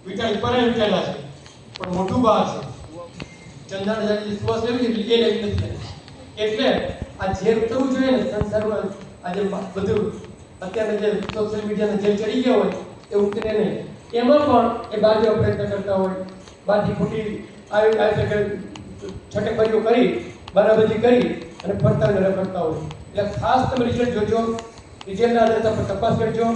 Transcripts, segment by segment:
વિચાર પર વિચારેલા છે પણ મોટું બહાર છે ચંદાને જાતિ શ્વાસ લેવી છે એ લેવી નથી એટલે આ ઝેર ઉતરવું જોઈએ ને સંસારમાં આજે બધું અત્યારે જે સોશિયલ મીડિયાને જે ચડી ગયા હોય એ ઉતરે નહીં એમાં પણ એ બાજુ પ્રયત્ન કરતા હોય બાકી ખોટી આવી છટેકબારીઓ કરી બરાબરી કરી અને ફરતા કરતા હોય એટલે ખાસ તમે રિઝલ્ટ જોજો રિઝલ્ટના આધારે તમે તપાસ કરજો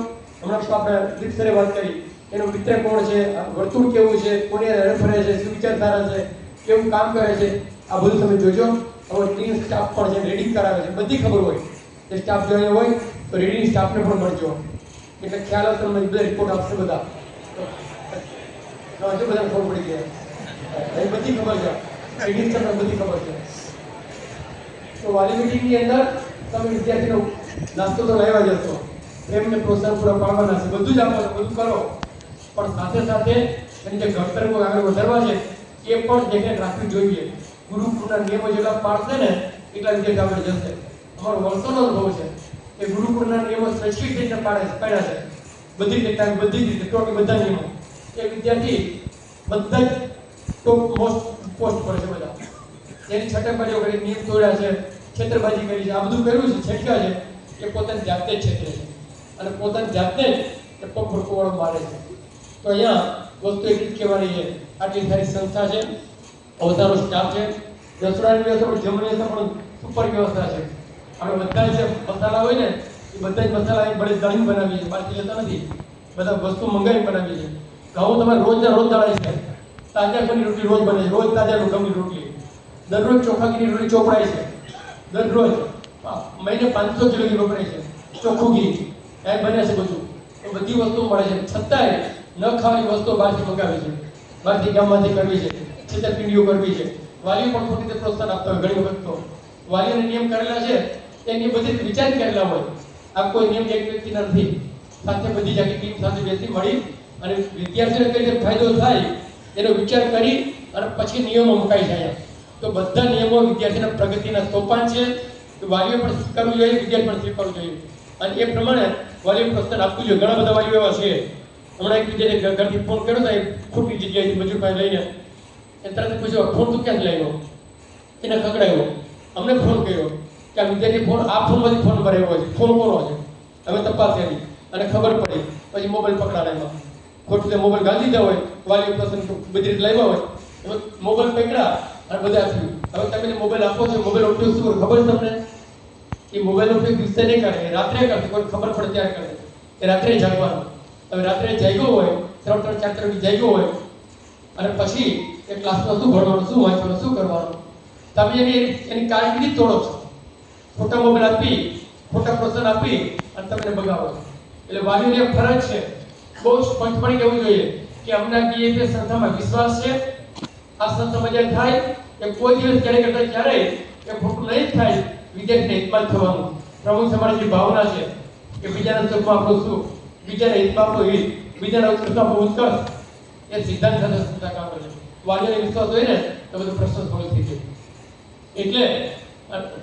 હમણાં તો આપણે દીપસરે વાત કરી એનો મિત્ર કોણ છે વર્તુળ કેવું છે કોને ફરે છે શું વિચારધારા છે કેવું કામ કરે છે આ બધું તમે જોજો હવે ટીમ સ્ટાફ પણ છે રીડિંગ કરાવે છે બધી ખબર હોય એ સ્ટાફ જો અહીંયા હોય તો રીડિંગ સ્ટાફને પણ મળજો એટલે ખ્યાલ આવશે તમને બધા રિપોર્ટ આપશે બધા હજુ બધા ખબર પડી ગયા એ બધી ખબર છે રીડિંગ સ્ટાફને બધી ખબર છે તો વાલી મીટિંગની અંદર તમે વિદ્યાર્થીનો નાસ્તો તો લાવ્યા જશો એમને પ્રોત્સાહન પૂરા પાડવાના છે બધું જ આપવાનું બધું કરો પણ સાથે સાથે એની જે ઘડતર આગળ વધારવા છે એ પણ દેખરેખ રાખવી જોઈએ ગુરુકુળના નિયમો જેટલા પાડશે ને એટલા વિદ્યાર્થી આગળ જશે અમારો વર્ષોનો અનુભવ છે કે ગુરુકુળના નિયમો સ્પેસિફિક રીતે પાડ્યા છે બધી રીતે બધી રીતે ટોટલ બધા નિયમો એ વિદ્યાર્થી બધા જ ટોપ મોસ્ટ પોસ્ટ પર છે બધા એની છટેબાજીઓ કરી નિયમ તોડ્યા છે છેતરબાજી કરી છે આ બધું કર્યું છે છટક્યા છે એ પોતાની જાતે જ છેતરે છે અને પોતાની જાતે જ પગ ભડકોવાળો મારે છે તો અહીંયા વસ્તુ એટલી જ કહેવાની છે આટલી સારી સંસ્થા છે અવતારો સ્ટાફ છે રસોડાની વ્યવસ્થા પણ જમવાની વ્યવસ્થા પણ સુપર વ્યવસ્થા છે આપણે બધા જે મસાલા હોય ને એ બધા જ મસાલા અહીં બળે દળીને બનાવીએ છીએ બહારથી લેતા નથી બધા વસ્તુ મંગાવીને બનાવીએ છીએ ઘઉં તમારે રોજના રોજ દળાય છે તાજા ઘઉંની રોટલી રોજ બને છે રોજ તાજા ઘઉંની રોટલી દરરોજ ચોખા ઘીની રોટલી ચોપડાય છે દરરોજ મહિને 500 કિલો ઘી વપરાય છે ચોખ્ખું ઘી એ બને છે બધું એ બધી વસ્તુ મળે છે છતાંય ન ખાવાની વસ્તુઓ બહારથી મંગાવી છે બહારથી ગામમાંથી કરવી છે છેતરપિંડીઓ કરવી છે વાલીઓ પણ ખોટી રીતે પ્રોત્સાહન આપતા હોય ઘણી વખત તો વાલીઓને નિયમ કરેલા છે એની બધી વિચાર કરેલા હોય આ કોઈ નિયમ એક વ્યક્તિના નથી સાથે બધી જાગી ટીમ સાથે બેસી મળી અને વિદ્યાર્થીઓને કઈ રીતે ફાયદો થાય એનો વિચાર કરી અને પછી નિયમો મુકાઈ જાય તો બધા નિયમો વિદ્યાર્થીના પ્રગતિના સોપાન છે તો વાલીઓ પણ સ્વીકારવું જોઈએ વિદ્યાર્થી પણ સ્વીકારવું જોઈએ અને એ પ્રમાણે વાલીઓ પ્રોત્સાહન આપવું જોઈએ ઘણા બધા વાલીઓ એવા છે હમણાં એક વિદ્યાર્થી ઘરથી ફોન કર્યો હતો ખોટી જગ્યાએથી મજૂર પાસે લઈને એ તરત પૂછ્યો ફોન તું ક્યાંથી લાવ્યો એને ખકડાયો અમને ફોન કર્યો કે આ વિદ્યાર્થી ફોન આ ફોનમાંથી ફોન નંબર આવ્યો છે ફોન કોનો છે અમે તપાસ કરી અને ખબર પડી પછી મોબાઈલ પકડાડા એમાં ખોટું તે મોબાઈલ ગાળી દીધા હોય વાલીઓ પસંદ બધી રીતે લાવ્યા હોય એમાં મોબાઈલ પકડા અને બધા આપ્યું હવે તમે મોબાઈલ આપો છો મોબાઈલ ઉપયોગ શું ખબર છે તમને એ મોબાઈલ ઉપયોગ દિવસે નહીં કરે રાત્રે કરશે કોઈ ખબર પડે ત્યારે કરે એ રાત્રે જાગવાનું હવે રાત્રે જાગ્યો હોય 3-4 વાગે જાગ્યો હોય અને પછી એ ક્લાસમાં શું ભણવાનું શું વાંચવાનું શું કરવાનું તમે એની કારકિર્દી તોડો છો ખોટા મોબાઈલ આપી ખોટા પ્રોત્સાહન આપી અને તમને બગાડો એટલે વાલીઓની ફરજ છે બહુ સ્પષ્ટપણે કહેવું જોઈએ કે અમને બીએપી સંસ્થામાં વિશ્વાસ છે આ સંસ્થામાં જે થાય એ કોઈ દિવસ ક્યારે કરતા ક્યારેય એ ખોટું નહીં થાય વિદ્યાર્થીને હિતમાં થવાનું પ્રમુખ સમાજની ભાવના છે કે બીજાના સુખમાં આપણું સુખ બીજાના હિતમાં આપણું હિત બીજાના ઉત્કર્ષમાં આપણું ઉત્કર્ષ એ સિદ્ધાંત સાથે સંસ્થા કામ કરે છે વાલીઓને વિશ્વાસ હોય ને તો બધું પ્રશ્ન સોલ્વ થઈ જાય એટલે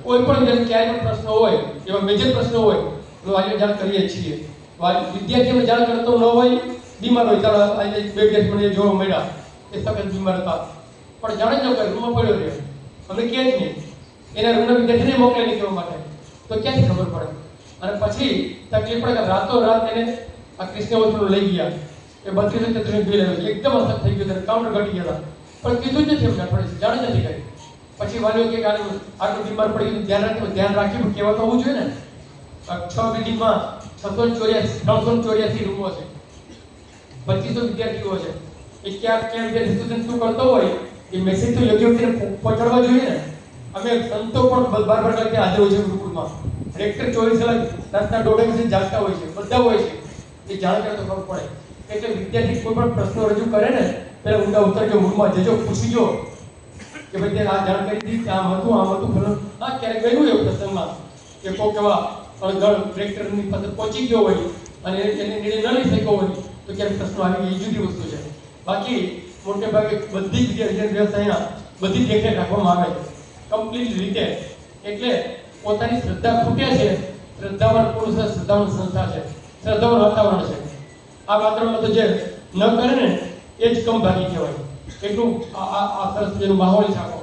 કોઈ પણ ક્યાંય પણ પ્રશ્ન હોય એવા મેજર પ્રશ્નો હોય તો વાલીઓ જાણ કરીએ છીએ વિદ્યાર્થીઓને જાણ કરતો ન હોય બીમાર હોય ચાલો આજે 2 દિવસ મને જોવા મળ્યા એ સખત બીમાર હતા પણ જાણે જ ન કરે રૂમમાં પડ્યો રહ્યો અમે ક્યાંય જ નહીં એના રૂમના વિદ્યાર્થીને મોકલે નહીં કહેવા માટે તો ક્યાંથી ખબર પડે અને પછી તકલીફ પડે કે રાતો રાત એને આ કૃષ્ણ હોસ્પિટલ લઈ ગયા એ 32-33 બિલ આવ્યું એકદમ અસર થઈ ગયું કાઉન્ટર ઘટી ગયા પણ કીધું જ નથી અમને પડે જાણે નથી કરી પછી વાલીઓ કે આટલું બીમાર પડી ગયું ધ્યાન રાખ્યું કહેવા તો હોવું જોઈએ ને 6 બિલ્ડિંગમાં 384 રૂમો છે 2500 વિદ્યાર્થીઓ છે એ ક્યાં વિદ્યાર્થી શું કરતો હોય એ મેસેજ તો યોગ્ય રીતે પહોંચાડવા જોઈએ ને અમે સંતો પણ બાર કલાકે હાજર હોય છે ગુરુકુળમાં રેક્ટર 24 કલાક રાતના 1:30 વાગે જાગતા હોય છે બધા હોય છે એ જાણ કરે તો ખબર પડે એટલે વિદ્યાર્થી કોઈ પણ પ્રશ્નો રજૂ કરે ને પહેલા ઊંડા ઉતરજો મૂળમાં જજો પૂછીજો કે ભાઈ આ જાણ કરી દીધી આમ હતું ફલો હા ક્યારેક ગયું એવું પ્રસંગમાં કે કોઈ કેવા અણઘડ રેક્ટરની પાસે પહોંચી ગયો હોય અને એને નિર્ણય ન લઈ શક્યો હોય તો ક્યારેક પ્રશ્નો આવી એ જુદી વસ્તુ છે બાકી મોટે ભાગે બધી જ વ્યવસ્થા બધી દેખરેખ રાખવામાં આવે છે કમ્પ્લીટ રીતે એટલે પોતાની શ્રદ્ધા ખૂટે છે શ્રદ્ધાવાન પુરુષ શ્રદ્ધાવાન સંસ્થા છે શ્રદ્ધાવાન વાતાવરણ છે આ વાતાવરણમાં તો જે ન કરે ને એ જ કમ ભાગી કહેવાય. એટલું આ સરસ મજાનો માહોલ છે આખો.